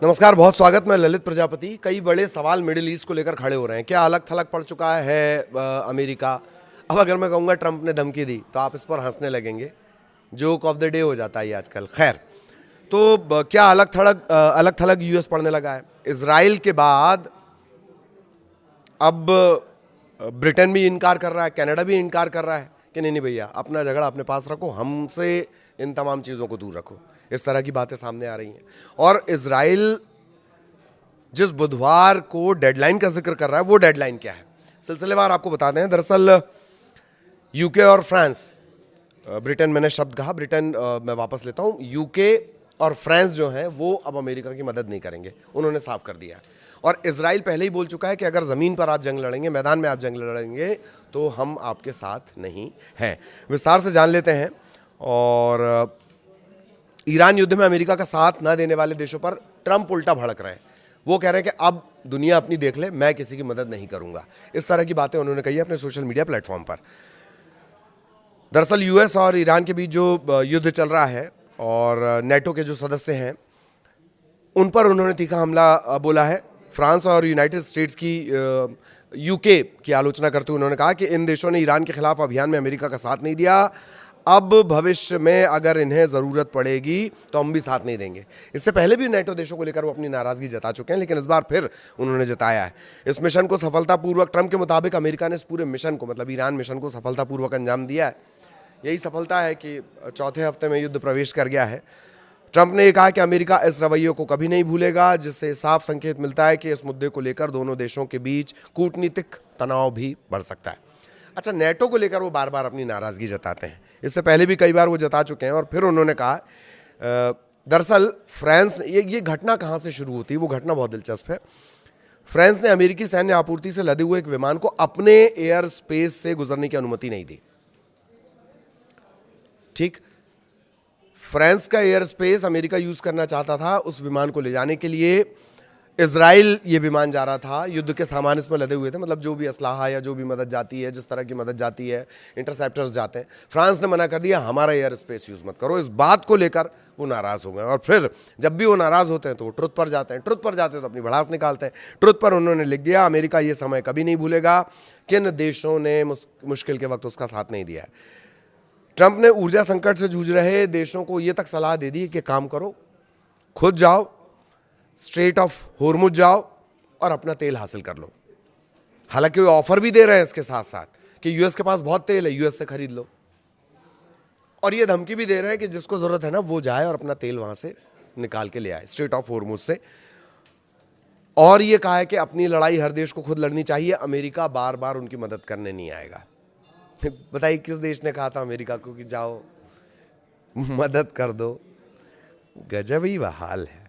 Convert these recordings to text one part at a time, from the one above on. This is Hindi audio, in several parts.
नमस्कार, बहुत स्वागत। मैं ललित प्रजापति। कई बड़े सवाल मिडिल ईस्ट को लेकर खड़े हो रहे हैं। क्या अलग थलग पड़ चुका है अमेरिका? अब अगर मैं कहूँगा ट्रंप ने धमकी दी तो आप इस पर हंसने लगेंगे। जोक ऑफ द डे हो जाता है ये आजकल। खैर, तो क्या अलग थलग यूएस पड़ने लगा है? इसराइल के बाद अब ब्रिटेन भी इनकार कर रहा है, कनाडा भी इनकार कर रहा है कि नहीं भैया, अपना झगड़ा अपने पास रखो, हमसे इन तमाम चीज़ों को दूर रखो। इस तरह की बातें सामने आ रही हैं। और इसराइल जिस बुधवार को डेडलाइन का जिक्र कर रहा है, वो डेडलाइन क्या है, सिलसिलेवार आपको बताते हैं। दरअसल यूके और फ्रांस, ब्रिटेन मैंने शब्द कहा, ब्रिटेन मैं वापस लेता हूं। यूके और फ्रांस जो हैं वो अब अमेरिका की मदद नहीं करेंगे, उन्होंने साफ कर दिया। और इसराइल पहले ही बोल चुका है कि अगर ज़मीन पर आप जंग लड़ेंगे, मैदान में आप जंग लड़ेंगे, तो हम आपके साथ नहीं हैं। विस्तार से जान लेते हैं। और ईरान युद्ध में अमेरिका का साथ न देने वाले देशों पर ट्रंप उल्टा भड़क रहे हैं। वो कह रहे हैं कि अब दुनिया अपनी देख ले, मैं किसी की मदद नहीं करूंगा। इस तरह की बातें उन्होंने कही है अपने सोशल मीडिया प्लेटफॉर्म पर। दरअसल यूएस और ईरान के बीच जो युद्ध चल रहा है और नेटो के जो सदस्य हैं उन पर उन्होंने तीखा हमला बोला है। फ्रांस और यूनाइटेड स्टेट्स की यूके की आलोचना करते हुए उन्होंने कहा कि इन देशों ने ईरान के खिलाफ अभियान में अमेरिका का साथ नहीं दिया। अब भविष्य में अगर इन्हें ज़रूरत पड़ेगी तो हम भी साथ नहीं देंगे। इससे पहले भी नेटो देशों को लेकर वो अपनी नाराज़गी जता चुके हैं, लेकिन इस बार फिर उन्होंने जताया है। इस मिशन को सफलतापूर्वक, ट्रंप के मुताबिक अमेरिका ने इस पूरे मिशन को, मतलब ईरान मिशन को सफलतापूर्वक अंजाम दिया है। यही सफलता है कि चौथे हफ्ते में युद्ध प्रवेश कर गया है। ट्रंप ने कहा कि अमेरिका इस रवैये को कभी नहीं भूलेगा, जिससे साफ संकेत मिलता है कि इस मुद्दे को लेकर दोनों देशों के बीच कूटनीतिक तनाव भी बढ़ सकता है। अच्छा, नेटो को लेकर वो बार बार अपनी नाराज़गी जताते हैं। इससे पहले भी कई बार वो जता चुके हैं। और फिर उन्होंने कहा, दरअसल फ्रांस, ये घटना कहाँ से शुरू होती है, वो घटना बहुत दिलचस्प है। फ्रांस ने अमेरिकी सैन्य आपूर्ति से लदे हुए एक विमान को अपने एयर स्पेस से गुजरने की अनुमति नहीं दी। ठीक, फ्रांस का एयर स्पेस अमेरिका यूज करना चाहता था उस विमान को ले जाने के लिए। इजराइल ये विमान जा रहा था, युद्ध के सामान इसमें लदे हुए थे, मतलब जो भी असलाहा या जो भी मदद जाती है, जिस तरह की मदद जाती है, इंटरसेप्टर्स जाते हैं। फ्रांस ने मना कर दिया, हमारा एयर स्पेस यूज़ मत करो। इस बात को लेकर वो नाराज़ हो गए। और फिर जब भी वो नाराज़ होते हैं तो वो ट्रुथ पर जाते हैं, ट्रुथ पर जाते हैं तो अपनी भड़ास निकालते हैं। ट्रुथ पर उन्होंने लिख दिया, अमेरिका ये समय कभी नहीं भूलेगा किन देशों ने मुश्किल के वक्त उसका साथ नहीं दिया है। ट्रंप ने ऊर्जा संकट से जूझ रहे देशों को ये तक सलाह दे दी कि काम करो, खुद जाओ, स्ट्रेट ऑफ होर्मुज जाओ और अपना तेल हासिल कर लो। हालांकि वो ऑफर भी दे रहे हैं इसके साथ साथ कि यूएस के पास बहुत तेल है, यूएस से खरीद लो। और ये धमकी भी दे रहे हैं कि जिसको जरूरत है ना वो जाए और अपना तेल वहां से निकाल के ले आए, स्ट्रेट ऑफ होर्मुज से। और ये कहा है कि अपनी लड़ाई हर देश को खुद लड़नी चाहिए, अमेरिका बार बार उनकी मदद करने नहीं आएगा। बताइए किस देश ने कहा था अमेरिका को कि जाओ मदद कर दो? गजब ही बहाल है।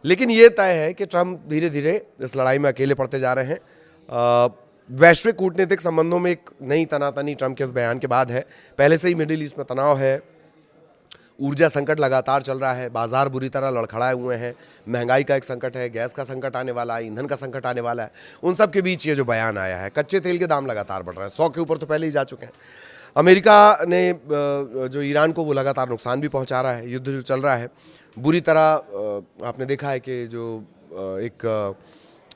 लेकिन यह तय है कि ट्रंप धीरे धीरे इस लड़ाई में अकेले पड़ते जा रहे हैं। वैश्विक कूटनीतिक संबंधों में एक नई तनातनी ट्रंप के इस बयान के बाद है। पहले से ही मिडिल ईस्ट में तनाव है, ऊर्जा संकट लगातार चल रहा है, बाजार बुरी तरह लड़खड़ाए हुए हैं, महंगाई का एक संकट है, गैस का संकट आने वाला है, ईंधन का संकट आने वाला है। उन सब के बीच ये जो बयान आया है, कच्चे तेल के दाम लगातार बढ़ रहे हैं, 100 के ऊपर तो पहले ही जा चुके हैं। अमेरिका ने जो ईरान को वो लगातार नुकसान भी पहुंचा रहा है। युद्ध जो चल रहा है बुरी तरह, आपने देखा है कि जो एक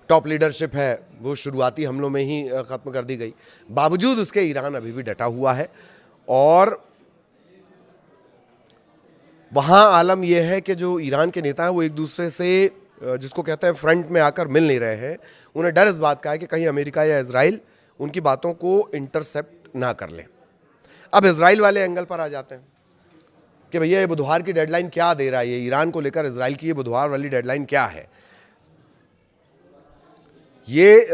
टॉप लीडरशिप है वो शुरुआती हमलों में ही ख़त्म कर दी गई। बावजूद उसके ईरान अभी भी डटा हुआ है। और वहाँ आलम यह है कि जो ईरान के नेता हैं वो एक दूसरे से, जिसको कहते हैं फ्रंट में आकर मिल नहीं रहे हैं। उन्हें डर इस बात का है कि कहीं अमेरिका या इजराइल उनकी बातों को इंटरसेप्ट ना कर ले। अब इजराइल वाले एंगल पर आ जाते हैं कि भैया ये बुधवार की डेडलाइन क्या दे रहा है, ये ईरान को लेकर इजराइल की ये बुधवार वाली डेडलाइन क्या है। ये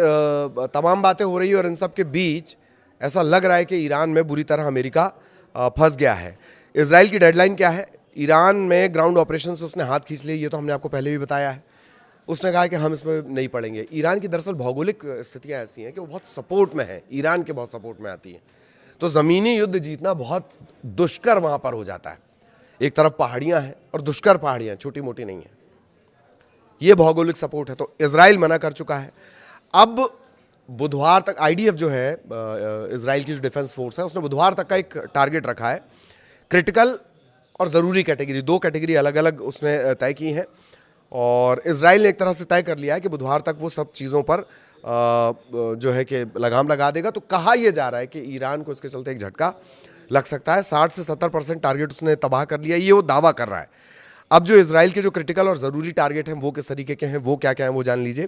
तमाम बातें हो रही है और इन सब के बीच ऐसा लग रहा है कि ईरान में बुरी तरह अमेरिका फंस गया है। इजराइल की डेडलाइन क्या है? ईरान में ग्राउंड ऑपरेशन से उसने हाथ खींच लिए, ये तो हमने आपको पहले भी बताया है। उसने कहा कि हम इसमें नहीं पड़ेंगे। ईरान की दरअसल भौगोलिक स्थितियाँ ऐसी हैं कि वो बहुत सपोर्ट में है, ईरान के बहुत सपोर्ट में आती है, तो ज़मीनी युद्ध जीतना बहुत दुष्कर वहाँ पर हो जाता है। एक तरफ पहाड़ियाँ हैं और दुष्कर पहाड़ियाँ, छोटी मोटी नहीं है। ये भौगोलिक सपोर्ट है। तो इजराइल मना कर चुका है। अब बुधवार तक आईडीएफ जो है, इजराइल की जो डिफेंस फोर्स है, उसने बुधवार तक का एक टारगेट रखा है। क्रिटिकल और ज़रूरी कैटेगरी, 2 कैटेगरी अलग अलग उसने तय की हैं। और इजराइल ने एक तरह से तय कर लिया है कि बुधवार तक वो सब चीज़ों पर जो है कि लगाम लगा देगा। तो कहा यह जा रहा है कि ईरान को इसके चलते एक झटका लग सकता है। 60 से 70% टारगेट उसने तबाह कर लिया, ये वो दावा कर रहा है। अब जो इजराइल के जो क्रिटिकल और ज़रूरी टारगेट हैं वो किस तरीके के हैं, वो क्या क्या हैं, वो जान लीजिए।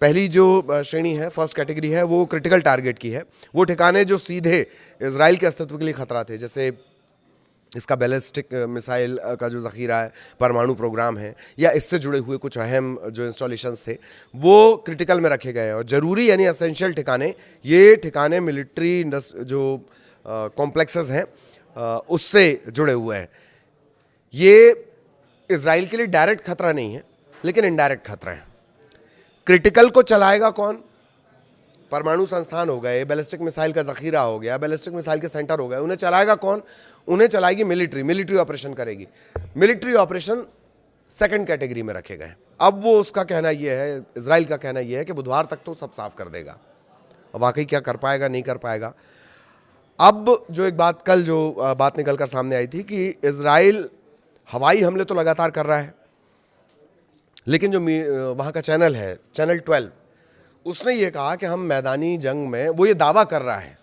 पहली जो श्रेणी है, फर्स्ट कैटेगरी है, वो क्रिटिकल टारगेट की है। वो ठिकाने जो सीधे इजराइल के अस्तित्व के लिए खतरा थे, जैसे इसका बैलिस्टिक मिसाइल का जो ज़ख़ीरा है, परमाणु प्रोग्राम है, या इससे जुड़े हुए कुछ अहम जो इंस्टॉलेशंस थे, वो क्रिटिकल में रखे गए हैं। और ज़रूरी यानी असेंशियल ठिकाने, ये ठिकाने मिलिट्री जो कॉम्प्लेक्सेस हैं उससे जुड़े हुए हैं। ये इजराइल के लिए डायरेक्ट खतरा नहीं है, लेकिन इनडायरेक्ट खतरा है। क्रिटिकल को चलाएगा कौन? परमाणु संस्थान हो गए, बैलिस्टिक मिसाइल का ज़ख़ीरा हो गया, बैलिस्टिक मिसाइल के सेंटर हो गए, उन्हें चलाएगा कौन? उन्हें चलाएगी मिलिट्री ऑपरेशन करेगी। मिलिट्री ऑपरेशन सेकंड कैटेगरी में रखे गए। अब वो उसका कहना यह है, इजराइल का कहना यह है कि बुधवार तक तो सब साफ कर देगा। अब वाकई क्या कर पाएगा, नहीं कर पाएगा। अब जो एक बात कल जो बात निकल कर सामने आई थी कि इजराइल हवाई हमले तो लगातार कर रहा है, लेकिन जो वहाँ का चैनल है, चैनल 12, उसने ये कहा कि हम मैदानी जंग में, वो ये दावा कर रहा है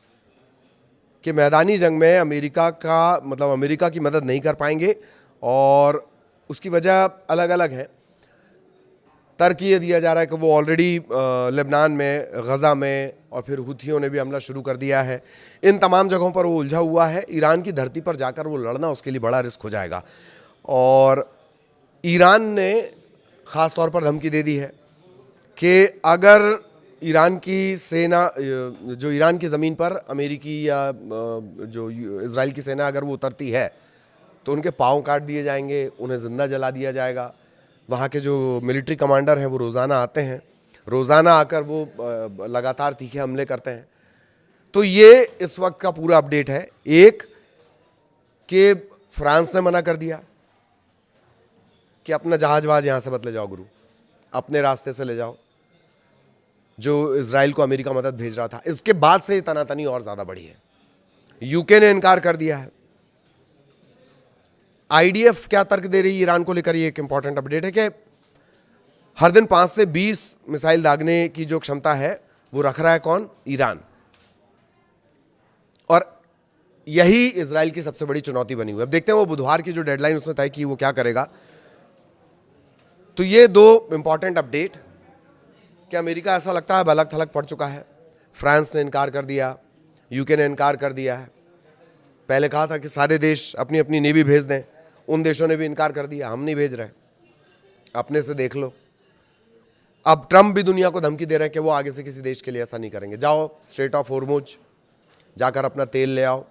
कि मैदानी जंग में अमेरिका की मदद नहीं कर पाएंगे। और उसकी वजह अलग अलग है। तर्क ये दिया जा रहा है कि वो ऑलरेडी लेबनान में, गज़ा में, और फिर हुथियों ने भी हमला शुरू कर दिया है। इन तमाम जगहों पर वो उलझा हुआ है। ईरान की धरती पर जाकर वो लड़ना उसके लिए बड़ा रिस्क हो जाएगा। और ईरान ने ख़ास तौर पर धमकी दे दी है कि अगर ईरान की सेना, जो ईरान की ज़मीन पर अमेरिकी या जो इजराइल की सेना अगर वो उतरती है, तो उनके पाँव काट दिए जाएंगे, उन्हें ज़िंदा जला दिया जाएगा। वहाँ के जो मिलिट्री कमांडर हैं वो रोज़ाना आते हैं, रोज़ाना आकर वो लगातार तीखे हमले करते हैं। तो ये इस वक्त का पूरा अपडेट है। एक कि फ्रांस ने मना कर दिया कि अपना जहाज वहाज यहाँ से मत ले जाओ गुरु, अपने रास्ते से ले जाओ, जो इजराइल को अमेरिका मदद भेज रहा था। इसके बाद से तनातनी और ज़्यादा बढ़ी है। यूके ने इनकार कर दिया है। आईडीएफ क्या तर्क दे रही है ईरान को लेकर, ये एक इंपॉर्टेंट अपडेट है कि हर दिन 5 से 20 मिसाइल दागने की जो क्षमता है वो रख रहा है कौन? ईरान। और यही इजराइल की सबसे बड़ी चुनौती बनी हुई है। अब देखते हैं वो बुधवार की जो डेडलाइन उसने तय की वो क्या करेगा। तो ये दो इंपॉर्टेंट अपडेट कि अमेरिका ऐसा लगता है भलक थलक पड़ चुका है। फ्रांस ने इनकार कर दिया, यूके ने इनकार कर दिया है। पहले कहा था कि सारे देश अपनी अपनी नेवी भेज दें, उन देशों ने भी इनकार कर दिया, हम नहीं भेज रहे, अपने से देख लो। अब ट्रंप भी दुनिया को धमकी दे रहे हैं कि वो आगे से किसी देश के लिए ऐसा नहीं करेंगे। जाओ स्ट्रेट ऑफ होर्मुज जाकर अपना तेल ले आओ,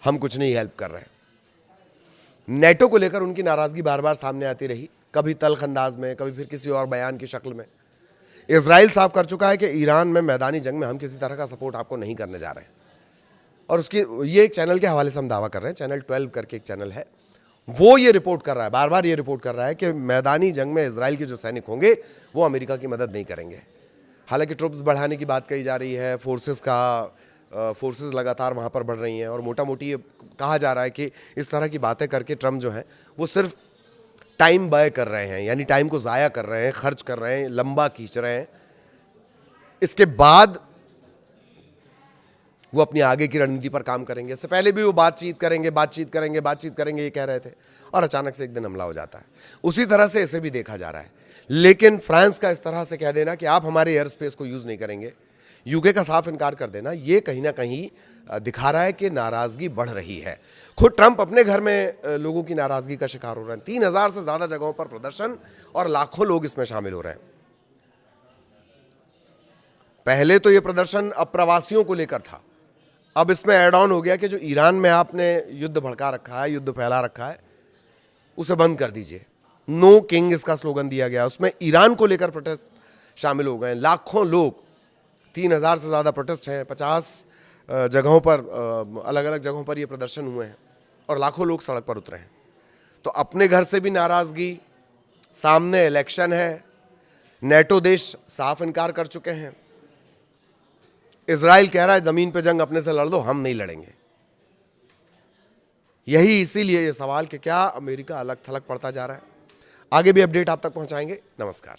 हम कुछ नहीं हेल्प कर रहे हैं। नेटो को लेकर उनकी नाराजगी बार बार सामने आती रही, कभी तल्ख अंदाज में, कभी फिर किसी और बयान की शक्ल में। इजराइल साफ कर चुका है कि ईरान में मैदानी जंग में हम किसी तरह का सपोर्ट आपको नहीं करने जा रहे हैं। और उसकी ये एक चैनल के हवाले से हम दावा कर रहे हैं, चैनल 12 करके एक चैनल है, वो ये रिपोर्ट कर रहा है, बार बार ये रिपोर्ट कर रहा है कि मैदानी जंग में इजराइल के जो सैनिक होंगे वो अमेरिका की मदद नहीं करेंगे। हालांकि ट्रुप्स बढ़ाने की बात कही जा रही है, फोर्सेस लगातार वहाँ पर बढ़ रही हैं। और मोटा मोटी ये कहा जा रहा है कि इस तरह की बातें करके ट्रंप जो है वो सिर्फ टाइम बाय कर रहे हैं, यानी टाइम को ज़ाया कर रहे हैं, खर्च कर रहे हैं, लंबा खींच रहे हैं। इसके बाद वो अपनी आगे की रणनीति पर काम करेंगे। इससे पहले भी वो बातचीत करेंगे ये कह रहे थे, और अचानक से एक दिन हमला हो जाता है। उसी तरह से इसे भी देखा जा रहा है। लेकिन फ्रांस का इस तरह से कह देना कि आप हमारे एयर स्पेस को यूज़ नहीं करेंगे, यूके का साफ इनकार कर देना, ये कहीं ना कहीं दिखा रहा है कि नाराज़गी बढ़ रही है। खुद ट्रंप अपने घर में लोगों की नाराज़गी का शिकार हो रहे हैं। 3000 से ज़्यादा जगहों पर प्रदर्शन और लाखों लोग इसमें शामिल हो रहे हैं। पहले तो ये प्रदर्शन अप्रवासियों को लेकर था, अब इसमें ऐड ऑन हो गया कि जो ईरान में आपने युद्ध भड़का रखा है, युद्ध फैला रखा है, उसे बंद कर दीजिए। नो किंग इसका स्लोगन दिया गया, उसमें ईरान को लेकर प्रोटेस्ट शामिल हो गए। लाखों लोग, 3000 से ज़्यादा प्रोटेस्ट हैं, 50 जगहों पर, अलग अलग जगहों पर ये प्रदर्शन हुए हैं और लाखों लोग सड़क पर उतरे हैं। तो अपने घर से भी नाराज़गी, सामने इलेक्शन है, नेटो देश साफ इनकार कर चुके हैं, इजराइल कह रहा है ज़मीन पे जंग अपने से लड़ दो, हम नहीं लड़ेंगे। यही इसीलिए ये सवाल कि क्या अमेरिका अलग थलग पड़ता जा रहा है। आगे भी अपडेट आप तक पहुंचाएंगे। नमस्कार।